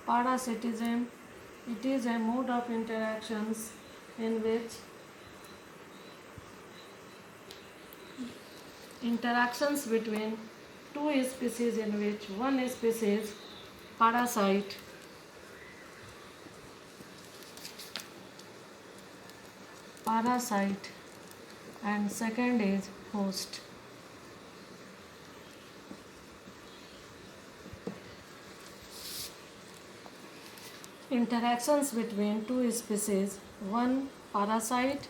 Parasitism, it is a mode of interactions in which interactions between two species in which one species parasite parasite and second is host. Interactions between two species, one parasite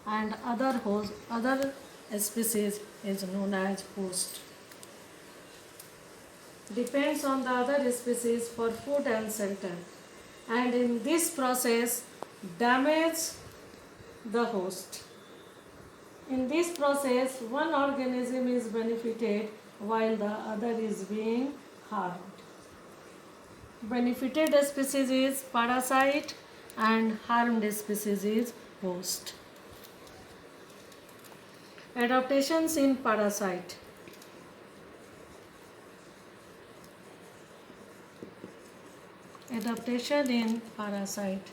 and other species is known as host. Depends on the other species for food and shelter, and in this process damage the host. In this process, one organism is benefited while the other is being harmed. Benefited species is parasite and harmed species is host. Adaptations in parasite. Adaptation in parasite.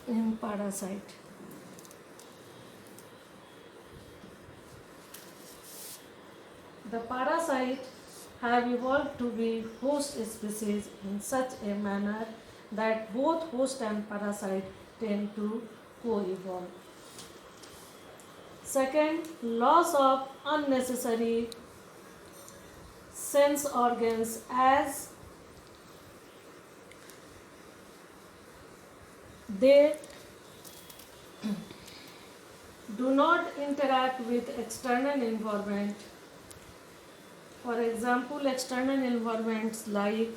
In parasite. The parasite have evolved to be host species in such a manner that both host and parasite tend to co-evolve. Second, loss of unnecessary sense organs as they do not interact with external environment. For example, external environments like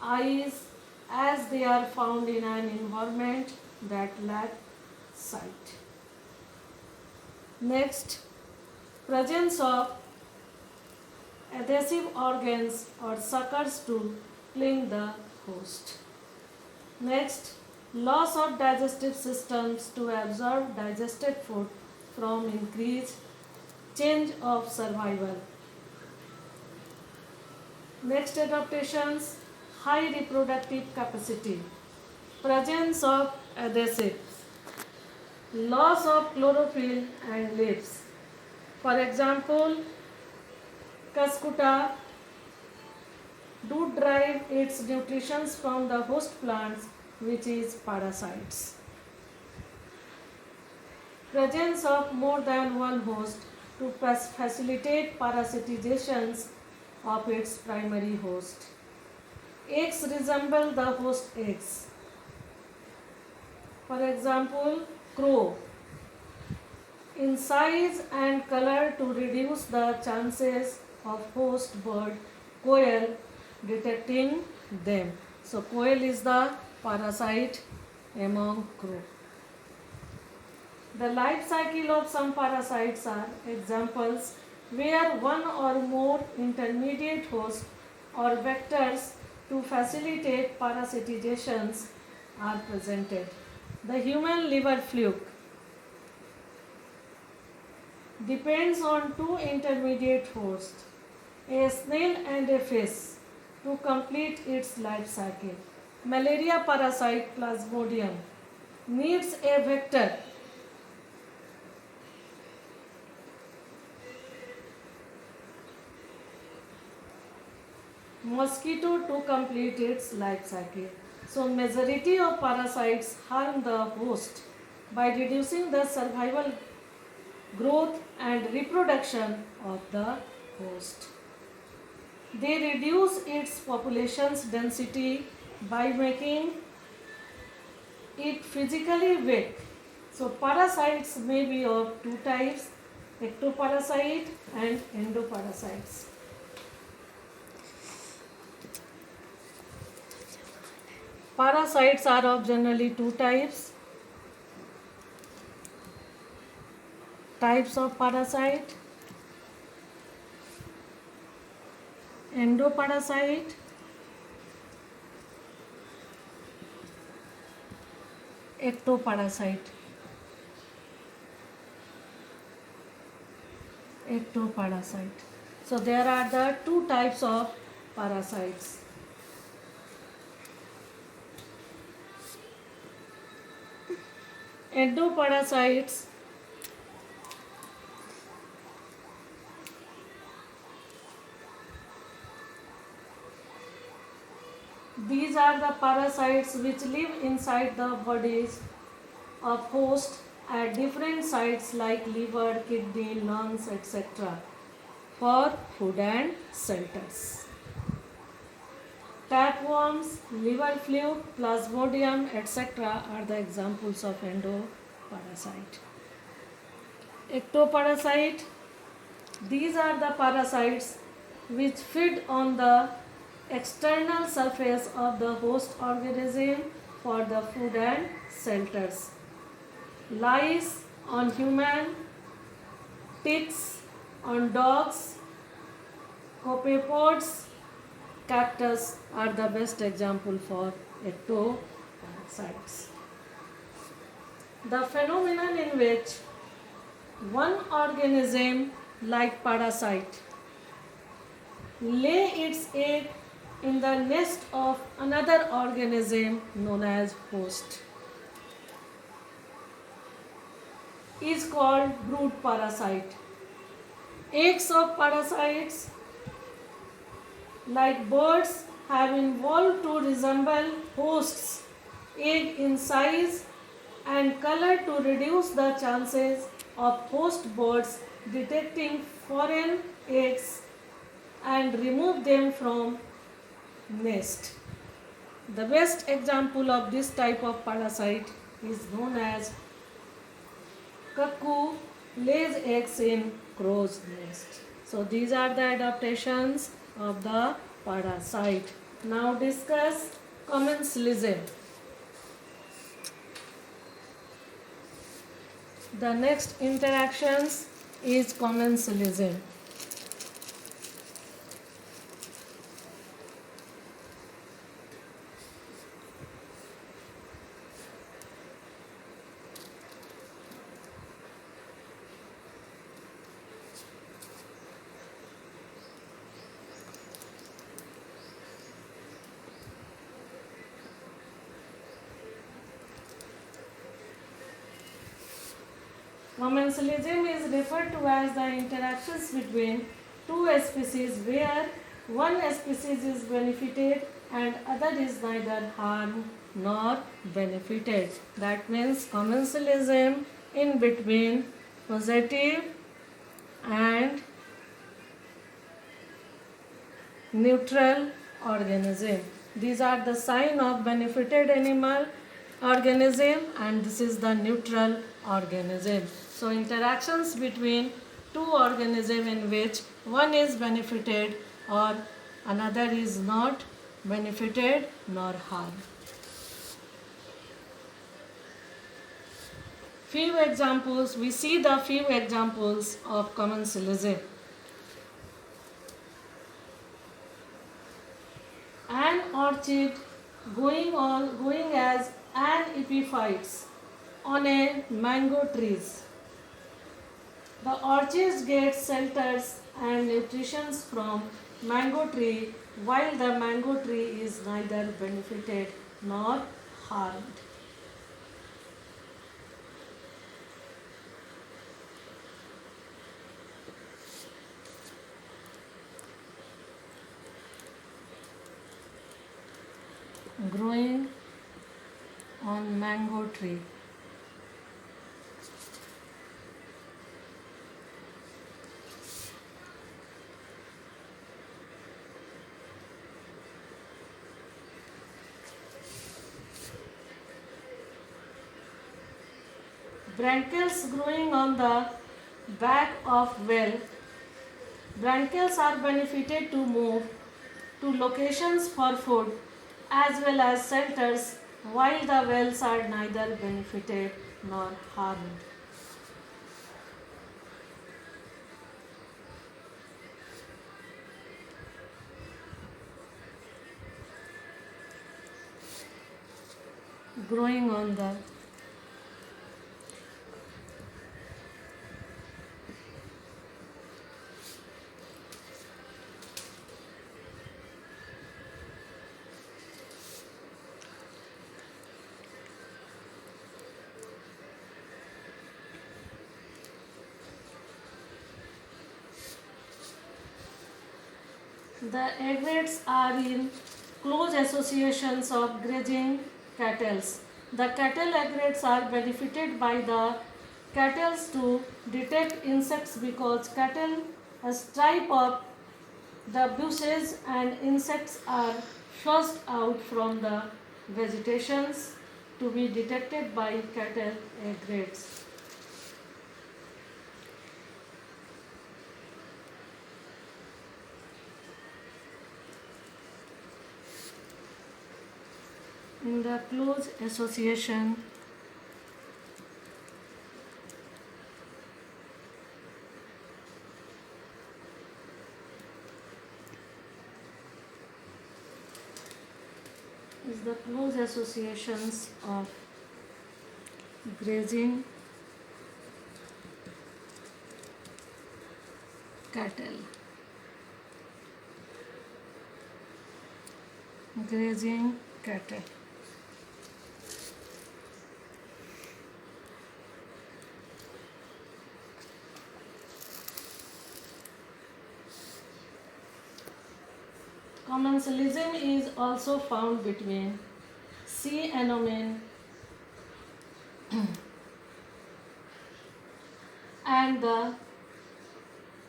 eyes, as they are found in an environment that lack sight. Next, presence of adhesive organs or suckers to cling the host. Next, loss of digestive systems to absorb digested food from increased change of survival. Next adaptations, high reproductive capacity, presence of adhesives, loss of chlorophyll and leaves. For example, Cuscuta do derive its nutrition from the host plants, which is parasites. Presence of more than one host to facilitate parasitizations of its primary host. Eggs resemble the host eggs. For example, crow. In size and color to reduce the chances of host bird quail detecting them. So quail is the parasite among crow. The life cycle of some parasites are examples where one or more intermediate hosts or vectors to facilitate parasitizations are presented. The human liver fluke depends on two intermediate hosts, a snail and a fish, to complete its life cycle. Malaria parasite Plasmodium needs a vector mosquito to complete its life cycle. So majority of parasites harm the host by reducing the survival, growth and reproduction of the host. They reduce its population's density by making it physically weak. So parasites may be of two types, ectoparasite and endoparasites. Parasites are of generally two types. Types of parasite: endoparasite, ectoparasite. ectoparasite. So there are the two types of parasites. Endoparasites, these are the parasites which live inside the bodies of host at different sites like liver, kidney, lungs, etc. for food and shelters. Tapeworms, liver fluke, plasmodium, etc. are the examples of endoparasite. Ectoparasite, these are the parasites which feed on the external surface of the host organism for the food and shelters. Lice on human, ticks on dogs, copepods, cactus are the best example for ectoparasites. The phenomenon in which one organism like parasite lay its egg in the nest of another organism known as host is called brood parasite. Eggs of parasites like birds have evolved to resemble hosts' egg in size and color to reduce the chances of host birds detecting foreign eggs and remove them from nest. The best example of this type of parasite is known as cuckoo lays eggs in crow's nest. So these are the adaptations of the parasite. Now discuss commensalism. The next interactions is commensalism. Commensalism is referred to as the interactions between two species where one species is benefited and other is neither harmed nor benefited. That means commensalism in between positive and neutral organism. These are the sign of benefited animal organism and this is the neutral organism. So interactions between two organisms in which one is benefited or another is not benefited nor harmed. Few examples, we see the few examples of commensalism. An orchid going as an epiphytes on a mango trees. The orchid gets shelters and nutrition from mango tree while the mango tree is neither benefited nor harmed. Growing on mango tree. Branchels growing on the back of well. Branchels are benefited to move to locations for food as well as shelters while the wells are neither benefited nor harmed. Growing on the The aggregates are in close associations of grazing cattle. The cattle aggregates are benefited by the cattle to detect insects because cattle stripe up the bushes and insects are flushed out from the vegetations to be detected by cattle aggregates. In the close association is the close associations of grazing cattle. Grazing cattle. Commensalism is also found between sea anemone and the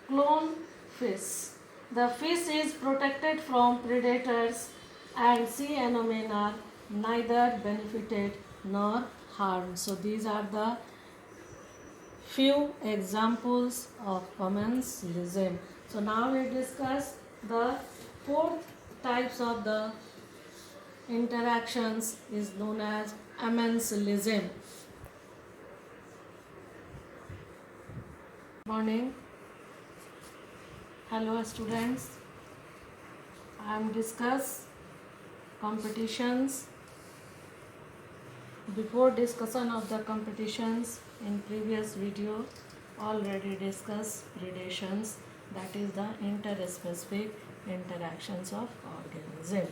clone fish. The fish is protected from predators and sea anemone are neither benefited nor harmed. So these are the few examples of commensalism. So now we discuss the fourth types of the interactions is known as amensalism. Morning. Hello students. I am discuss competitions. Before discussion of the competitions in previous video already discussed predations, that is the interspecific interactions of organism.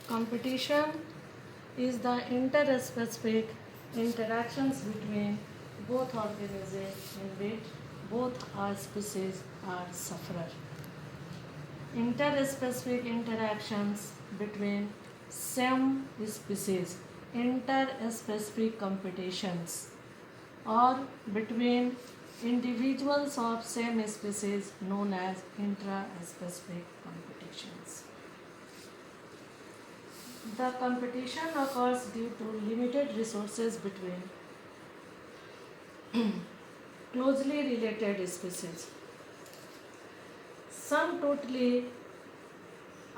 Competition is the interspecific interactions between both organisms in which both are species are sufferer. Interspecific interactions between same species, interspecific competitions, or between individuals of same species known as intraspecific competitions. The competition occurs due to limited resources between closely related species. Some totally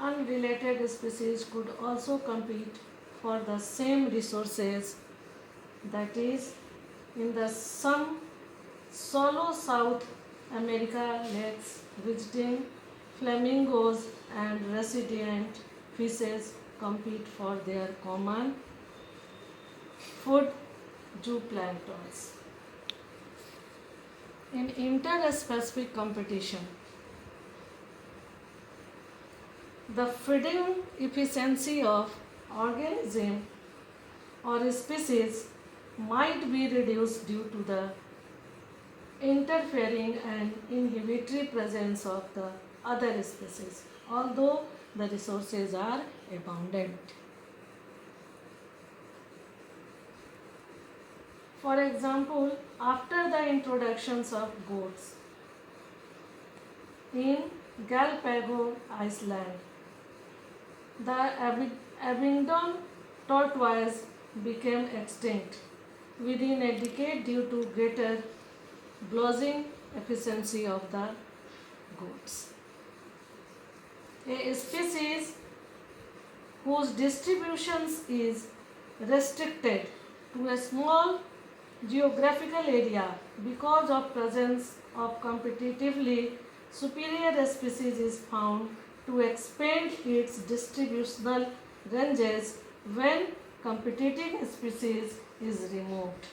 unrelated species could also compete for the same resources, that is, in the some shallow South America lakes, visiting flamingos and resident fishes compete for their common food, zooplanktons. In interspecific competition, the feeding efficiency of organism or species might be reduced due to the interfering and inhibitory presence of the other species, although the resources are abundant. For example, after the introductions of goats in Galapagos Island, the Abingdon tortoise became extinct within a decade due to greater browsing efficiency of the goats. A species whose distribution is restricted to a small geographical area because of presence of competitively superior species is found to expand its distributional ranges when competing species is removed.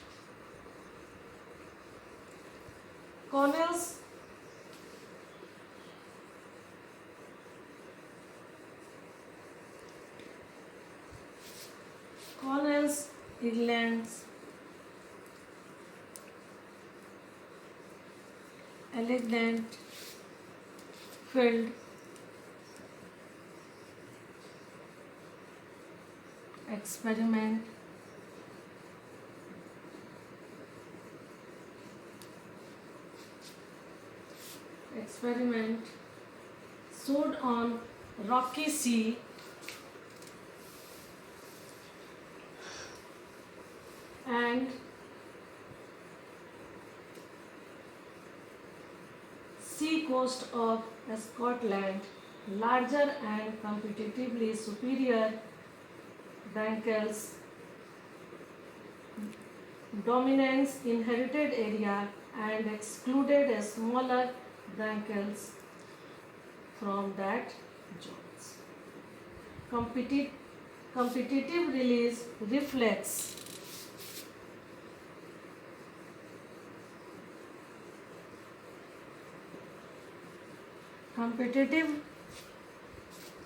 Cornell's England's elegant field experiment showed on rocky sea and sea coast of Scotland larger and competitively superior Dankels dominance inherited area and excluded a smaller Dankels from that zones. Competitive release reflects competitive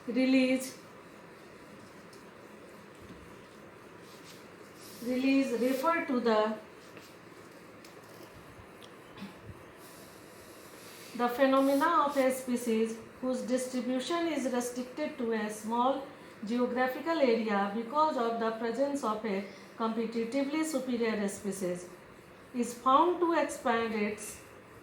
release refer to the phenomena of a species whose distribution is restricted to a small geographical area because of the presence of a competitively superior species is found to expand its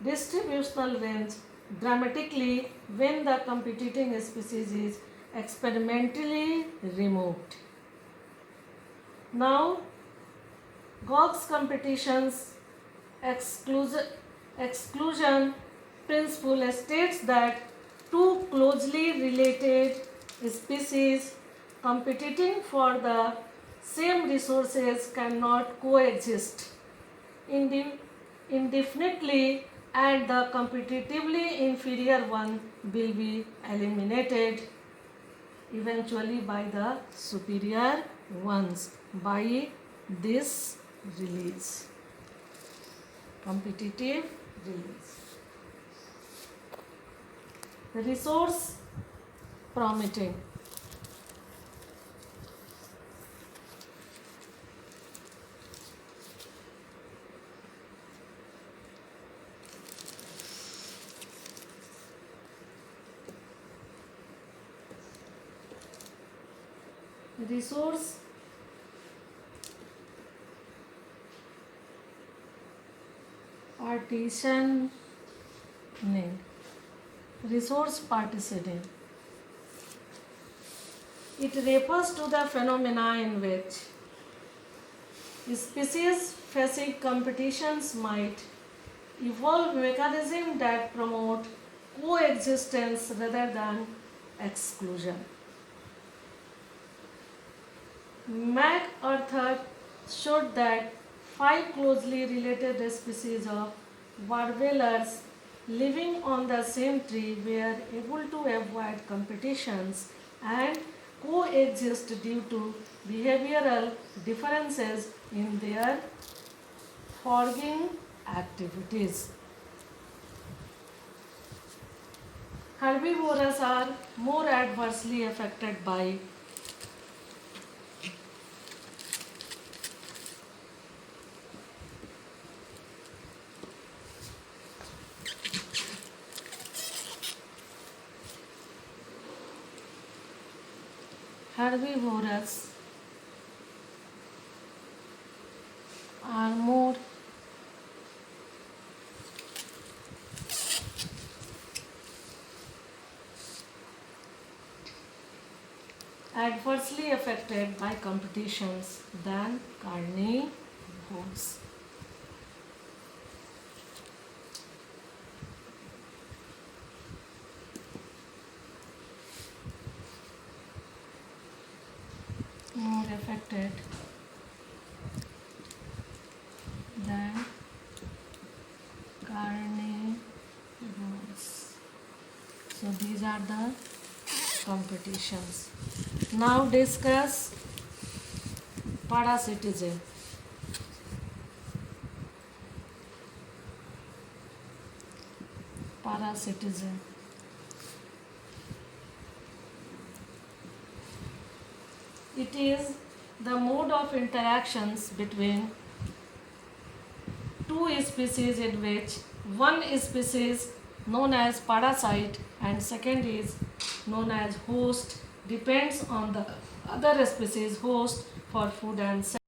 distributional range dramatically when the competing species is experimentally removed. Now, Gauge's competition's exclusion principle states that two closely related species competing for the same resources cannot coexist indefinitely, and the competitively inferior one will be eliminated eventually by the superior ones by this release, competitive release. The resource permitting. Resource partitioning. Resource partitioning. It refers to the phenomena in which species facing competitions might evolve mechanisms that promote coexistence rather than exclusion. MacArthur showed that 5 closely related species of warblers living on the same tree were able to avoid competitions and coexist due to behavioral differences in their foraging activities. Herbivores are more adversely affected by herbivores are more adversely affected by competitions than carnivores. More affected than carnivores. So these are the competitions. Now discuss parasitism. Parasitism. It is the mode of interactions between two species in which one species known as parasite, and second is known as host, depends on the other species host for food and sex.